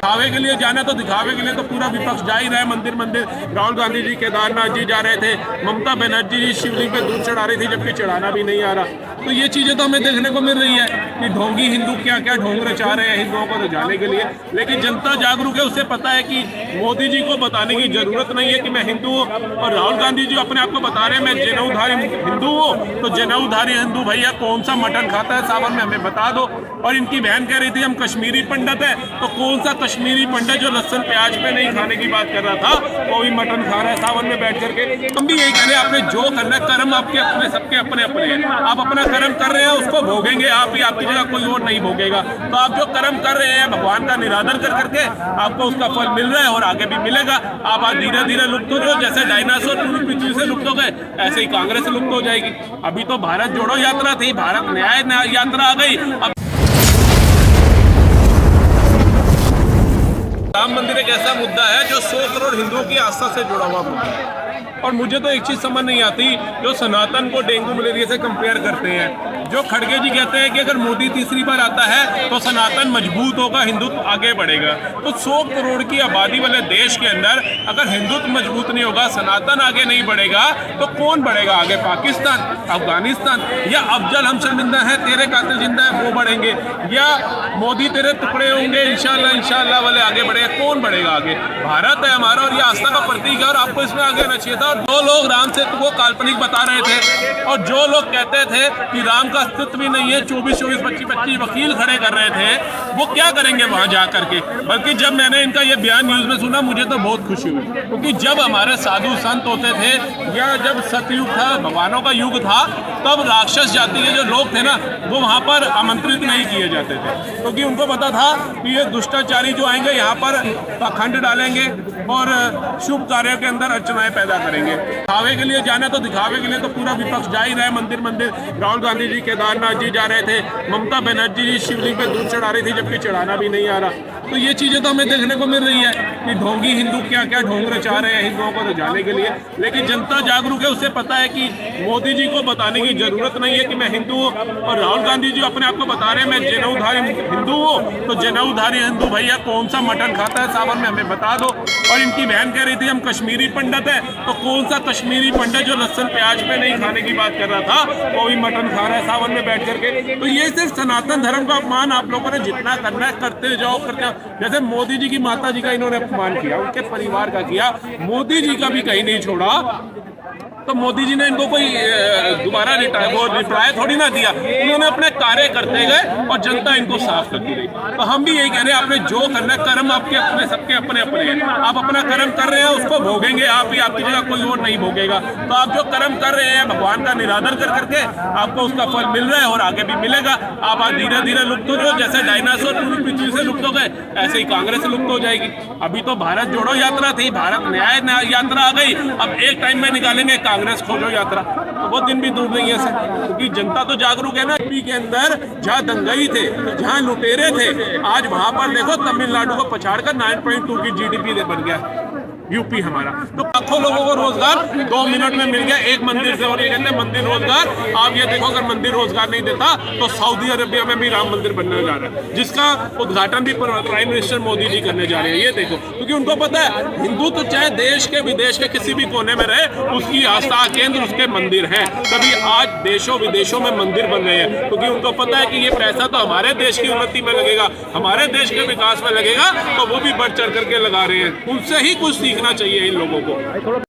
दिखावे के लिए जाना तो दिखावे के लिए तो पूरा विपक्ष जा ही रहा है। मंदिर मंदिर राहुल गांधी जी केदारनाथ जी जा रहे थे, ममता बनर्जी जी शिवलिंग पे दूध चढ़ा रही थी, जबकि चढ़ाना भी नहीं आ रहा। तो ये चीजें तो हमें देखने को मिल रही है कि ढोंगी हिंदू क्या क्या ढोंग रचा रहे हैं हिंदुओं को जाने के लिए। लेकिन जनता जागरूक है, उसे पता है कि मोदी जी को बताने की जरूरत नहीं है कि मैं हिंदू हूँ। और राहुल गांधी जी अपने आप को बता रहे हैं मैं जनेऊधारी हिंदू हूँ, तो जनेऊधारी हिंदू भैया कौन सा मटन खाता है सावन में, हमें बता दो। और इनकी बहन कह रही थी हम कश्मीरी पंडित है, तो कौन सा कश्मीरी पंडित जो लहसुन प्याज पे नहीं खाने की बात कर रहा था वो भी मटन खा रहा है सावन में बैठ करके। हम भी यही कह रहे हैं, आपने जो करना है कर्म आपके अपने सबके अपने अपने हैं। आप अपना कर्म कर रहे हैं उसको भोगेंगे आप ही, आपकी जगह कोई और नहीं भोगेगा। तो आप जो कर्म कर रहे हैं भगवान का निरादर कर करके आपको उसका फल मिल रहा है और आगे भी मिलेगा। आप आज धीरे धीरे लुप्त हो रहे हो, जैसे डायनासोर पूरी पृथ्वी से लुप्त हो गए ऐसे ही कांग्रेस लुप्त हो जाएगी। अभी तो भारत जोड़ो यात्रा थी, भारत न्याय यात्रा आ गई। अब राम मंदिर एक ऐसा मुद्दा है जो 100 करोड़ हिंदुओं की आस्था से जुड़ा हुआ मुद्दा है। और मुझे तो एक चीज समझ नहीं आती, जो सनातन को डेंगू मलेरिया से कंपेयर करते हैं। जो खड़गे जी कहते हैं कि अगर मोदी तीसरी बार आता है तो सनातन मजबूत होगा, हिंदुत्व आगे बढ़ेगा। तो 100 करोड़ की आबादी वाले देश के अंदर अगर हिंदुत्व मजबूत नहीं होगा, सनातन आगे नहीं बढ़ेगा, तो कौन बढ़ेगा आगे? पाकिस्तान, अफगानिस्तान, या अफजल हम शर्मिंदा है तेरे कातिल जिंदा है वो बढ़ेंगे, या मोदी तेरे टुकड़े होंगे इंशाल्लाह वाले आगे बढ़ेगा? कौन बढ़ेगा आगे? भारत है हमारा और ये आस्था का प्रतीक है और आपको इसमें आगे आना चाहिए था। और जो लोग राम सेतु को काल्पनिक बता रहे थे और जो लोग कहते थे कि राम का अस्तित्व भी नहीं है, 24-24, 25-25 वकील खड़े कर रहे थे, वो क्या करेंगे वहां जा करके? बल्कि जब मैंने इनका ये बयान न्यूज में सुना मुझे तो बहुत खुशी हुई, क्योंकि जब हमारे साधु संत होते थे या जब सतयुग था, भगवानों का युग था, तब राक्षस जाति के जो लोग थे ना वो वहां पर आमंत्रित नहीं किए जाते थे, क्योंकि उनको पता था कि ये दुष्टाचारी जो आएंगे यहाँ पर पाखंड डालेंगे और शुभ कार्यों के अंदर अर्चनाएं पैदा करेंगे। दिखावे के लिए जाना तो दिखावे के लिए तो पूरा विपक्ष जा ही रहा है। मंदिर मंदिर राहुल गांधी जी केदारनाथ जी जा रहे थे, ममता बनर्जी जी शिवलिंग पे दूध चढ़ा रही थी, जबकि चढ़ाना भी नहीं आ रहा। तो ये चीजें तो हमें देखने को मिल रही है कि ढोंगी हिंदू क्या क्या ढोंग रचा रहे हैं हिंदुओं को जाने के लिए। लेकिन जनता जागरूक है, उसे पता है कि मोदी जी को बताने की जरूरत नहीं है कि मैं हिंदू हूँ। और राहुल गांधी जी अपने आप को बता रहे हैं मैं जनेऊधारी हिंदू हूँ, तो जनेऊधारी हिंदू भैया कौन सा मटन खाता है सावन में, हमें बता दो। और इनकी बहन कह रही थी हम कश्मीरी पंडित है, तो कौन सा कश्मीरी पंडित जो लहसुन प्याज पे नहीं खाने की बात कर रहा था वो भी मटन खा रहा है सावन में बैठ करके। तो ये सिर्फ सनातन धर्म का अपमान आप लोगों ने जितना करना है करते जाओ करते जाओ। जैसे मोदी जी की माता जी का इन्होंने अपमान किया, उनके परिवार का किया, मोदी जी का भी कहीं नहीं छोड़ा। तो मोदी जी ने इनको कोई दोबारा रिप्लाई थोड़ी ना दिया, उन्होंने अपने कार्य करते गए और जनता इनको साफ करती रही। तो हम भी यही कह रहे हैं, आपने जो करना है कर्म आपके अपने सबके अपने अपने हैं। आप अपना कर्म कर रहे हैं उसको भोगेंगे आप ही, आपकी जगह कोई और नहीं भोगेगा। तो आप जो कर्म कर रहे हैं भगवान का निरादर कर करके आपको उसका फल मिल रहा है और आगे भी मिलेगा। आप आज धीरे धीरे लुप्त हो रहे हो, जैसे डायनासोर पूरी पृथ्वी से लुप्त हो गए ऐसे ही कांग्रेस लुप्त हो जाएगी। अभी तो भारत जोड़ो यात्रा थी, भारत न्याय यात्रा आ गई। अब एक टाइम में निकालेंगे कांग्रेस खोजो यात्रा, तो वो दिन भी दूर नहीं है सर, क्योंकि जनता तो जागरूक है ना। यूपी के अंदर जहाँ दंगई थे, जहाँ लुटेरे थे, आज वहां पर देखो तमिलनाडु को पछाड़कर 9.2 की GDP बन गया यूपी हमारा। तो लाखों लोगों को रोजगार 2 मिनट में मिल गया एक मंदिर से। और ये कहते हैं मंदिर रोजगार, आप ये देखो अगर मंदिर रोजगार नहीं देता तो सऊदी अरेबिया में भी राम मंदिर बनने जा रहा है, जिसका उद्घाटन भी प्राइम मिनिस्टर मोदी जी करने जा रहे हैं। ये देखो, क्योंकि उनको पता है हिंदू तो चाहे देश के विदेश के किसी भी कोने में रहे, उसकी आस्था केंद्र उसके मंदिर है। तभी आज देशों विदेशों में मंदिर बन रहे हैं, क्योंकि उनको पता है कि ये पैसा तो हमारे देश की उन्नति में लगेगा, हमारे देश के विकास में लगेगा, तो वो भी बढ़ चढ़ करके लगा रहे हैं। उनसे ही कुछ सीखना चाहिए इन लोगों को।